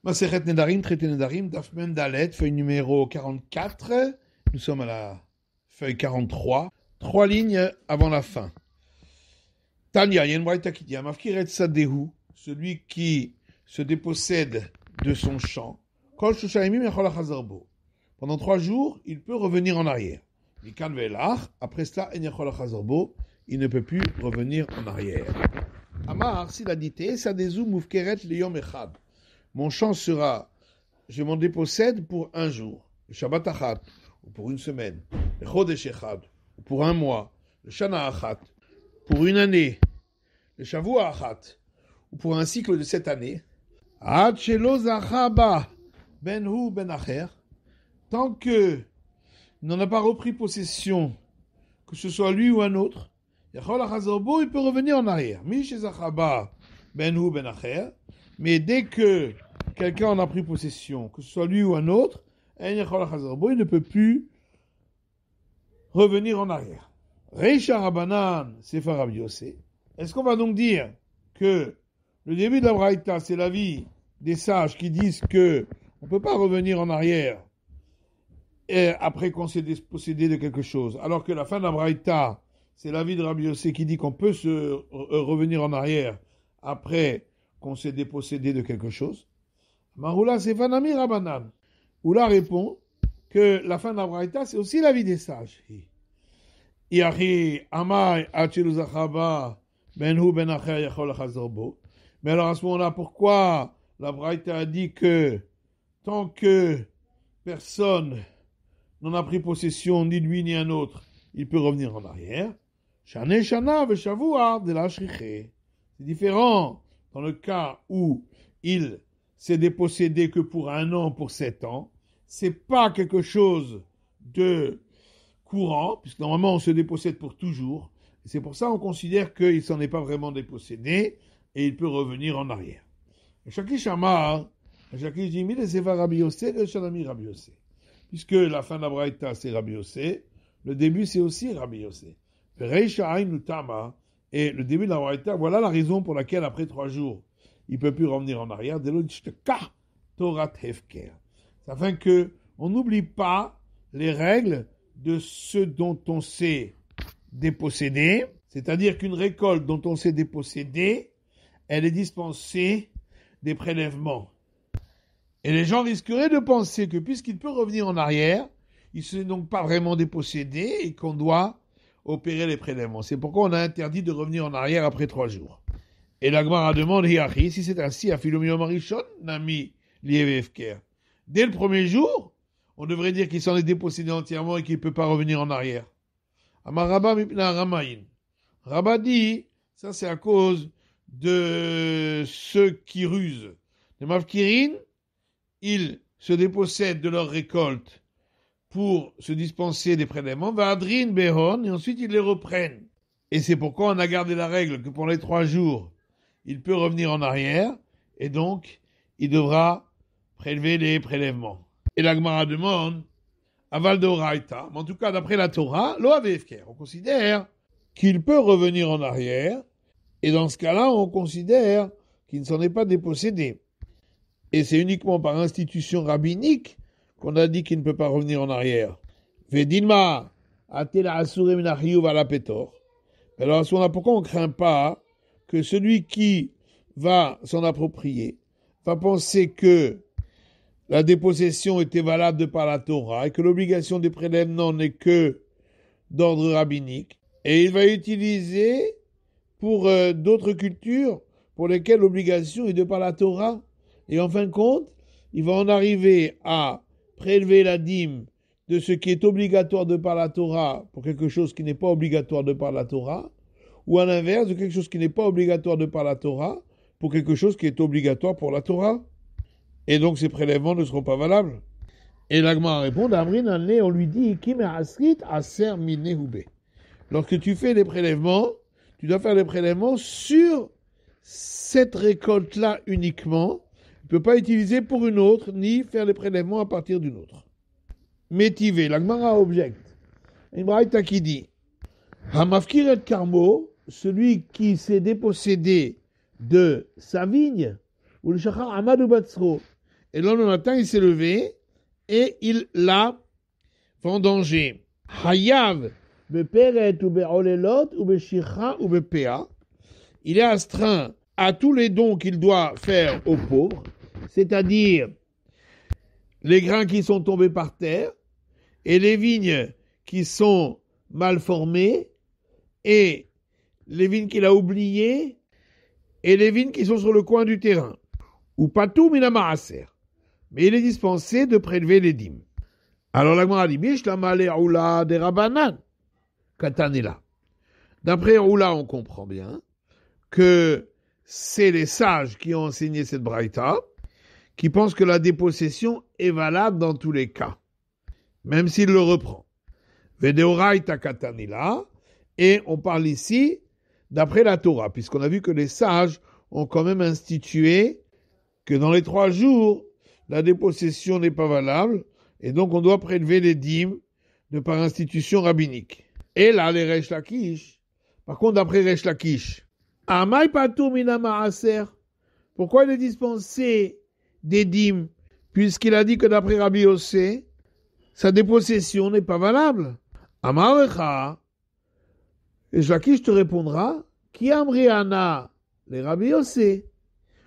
Masechet Nedarim, traité Nedarim, Daf Mem Dalet, feuille numéro 44. Nous sommes à la feuille 43. 3 lignes avant la fin. Tanya, il y a une braïta qui dit Amafkiret Sadehu, celui qui se dépossède de son champ. Kol Shoshaimim Yachol Achazarbo. Pendant 3 jours, il peut revenir en arrière. Mikan Ve'elach, après cela, En Yachol Achazarbo, il ne peut plus revenir en arrière. Amar, s'il a dit Sadezu Mufkeret Leyom Echad. Mon champ sera, je m'en dépossède pour 1 jour, le Shabbat Achat, ou pour 1 semaine, le Chodesh Echad, ou pour 1 mois, le Shana Achat, pour 1 année, le Shavua Achat, ou pour un cycle de 7 années, Ad Shelo Zachaba Ben Hu Ben Acher, tant que il n'en a pas repris possession, que ce soit lui ou un autre, Yachol Achazorbo, il peut revenir en arrière. Mish Zachaba Ben Hu Ben Acher, mais dès que quelqu'un en a pris possession, que ce soit lui ou un autre, il ne peut plus revenir en arrière. Reisha Rabanan, Sefer Rabbi Yossé. Est-ce qu'on va donc dire que le début de la Braïta, c'est l'avis des sages qui disent que on ne peut pas revenir en arrière après qu'on s'est dépossédé de quelque chose, alors que la fin de la Braïta, c'est l'avis de Rabbi Yossé qui dit qu'on peut se revenir en arrière après qu'on s'est dépossédé de quelque chose. Maroula, c'est Vanami Rabanan. Oula répond que la fin de la Braïta, c'est aussi la vie des sages. Mais alors à ce moment-là, pourquoi la Braïta a dit que tant que personne n'en a pris possession, ni lui ni un autre, il peut revenir en arrière. C'est différent dans le cas où il s'est dépossédé que pour 1 an, pour 7 ans. C'est pas quelque chose de courant, puisque normalement on se dépossède pour toujours. Et c'est pour ça qu'on considère qu'il s'en est pas vraiment dépossédé et il peut revenir en arrière. Shakish Amar, Shakish dit, mais c'est Rabbi Yossé, le Shalami Rabbi Yossé. Puisque la fin de la Braïta c'est Rabbi Yossé, le début c'est aussi Rabbi Yossé. Reisha Ainu Tama, et le début de la Braïta, voilà la raison pour laquelle après 3 jours, il ne peut plus revenir en arrière. Torah Hefker. Afin que on n'oublie pas les règles de ce dont on s'est dépossédé. C'est-à-dire qu'une récolte dont on s'est dépossédé, elle est dispensée des prélèvements. Et les gens risqueraient de penser que puisqu'il peut revenir en arrière, il ne s'est donc pas vraiment dépossédé et qu'on doit opérer les prélèvements. C'est pourquoi on a interdit de revenir en arrière après 3 jours. Et la Gemara demande, Hiachi, si c'est ainsi, à Philomio Marichon, Nami, Lievefker. Dès le premier jour, on devrait dire qu'il s'en est dépossédé entièrement et qu'il ne peut pas revenir en arrière. Amaraba Mipna Ramaïn. Rabba dit, ça c'est à cause de ceux qui rusent. Les Mavkirin, ils se dépossèdent de leur récolte pour se dispenser des prélèvements, va Adrin Behon, et ensuite ils les reprennent. Et c'est pourquoi on a gardé la règle que pour les 3 jours, il peut revenir en arrière, et donc il devra prélever les prélèvements. Et la Gemara demande, aval de Oraïta, mais en tout cas d'après la Torah, lo avefker, on considère qu'il peut revenir en arrière, et dans ce cas-là, on considère qu'il ne s'en est pas dépossédé. Et c'est uniquement par institution rabbinique qu'on a dit qu'il ne peut pas revenir en arrière. Vedilma, atela asure minachiyuv ala petor. Alors à ce moment-là, pourquoi on ne craint pas que celui qui va s'en approprier va penser que la dépossession était valable de par la Torah et que l'obligation des prélèvements n'est que d'ordre rabbinique, et il va utiliser pour d'autres cultures pour lesquelles l'obligation est de par la Torah, et en fin de compte, il va en arriver à prélever la dîme de ce qui est obligatoire de par la Torah pour quelque chose qui n'est pas obligatoire de par la Torah, ou à l'inverse de quelque chose qui n'est pas obligatoire de par la Torah pour quelque chose qui est obligatoire pour la Torah. Et donc ces prélèvements ne seront pas valables. Et l'Agma répond, d'Amrin Alné, on lui dit, Kim Asrit Aser Minehube. Lorsque tu fais les prélèvements, tu dois faire les prélèvements sur cette récolte-là uniquement. Tu ne peux pas utiliser pour une autre, ni faire les prélèvements à partir d'une autre. Métivé, l'Agmara objecte. Une braïta qui dit, Hamafkiret Karmo, celui qui s'est dépossédé de sa vigne, ou le shachar amadou batsro, et le lendemain matin, il s'est levé et il l'a vendangé. Hayav beperet ou be'olelot ou be'shircha ou be'pea. Il est astreint à tous les dons qu'il doit faire aux pauvres, c'est-à-dire les grains qui sont tombés par terre et les vignes qui sont mal formées et les vignes qu'il a oubliées et les vignes qui sont sur le coin du terrain. Ou patou mina maaser. Mais il est dispensé de prélever les dîmes. Alors la Gemara dit, Bishlama le'oula de Rabanan, katanela. D'après Oula, on comprend bien que c'est les sages qui ont enseigné cette braïta, qui pensent que la dépossession est valable dans tous les cas, même s'il le reprend. Vedeoraita katanela, et on parle ici d'après la Torah, puisqu'on a vu que les sages ont quand même institué que dans les 3 jours, la dépossession n'est pas valable, et donc on doit prélever les dîmes de par institution rabbinique. Et là, les Resh Lakish, par contre, d'après Resh Lakish, Amai patou mina maaser, pourquoi il est dispensé des dîmes, puisqu'il a dit que d'après Rabbi Yossé, sa dépossession n'est pas valable. Amarecha, Resh Lakish te répondra, Ki amriana, les Rabbi Yossé.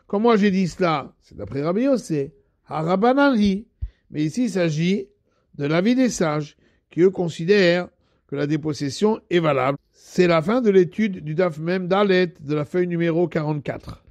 Comme moi j'ai dit cela, c'est d'après Rabbi Yossé, Harabananhi. Mais ici, il s'agit de l'avis des sages, qui eux considèrent que la dépossession est valable. C'est la fin de l'étude du Daf Mem Dalet de la feuille numéro 44.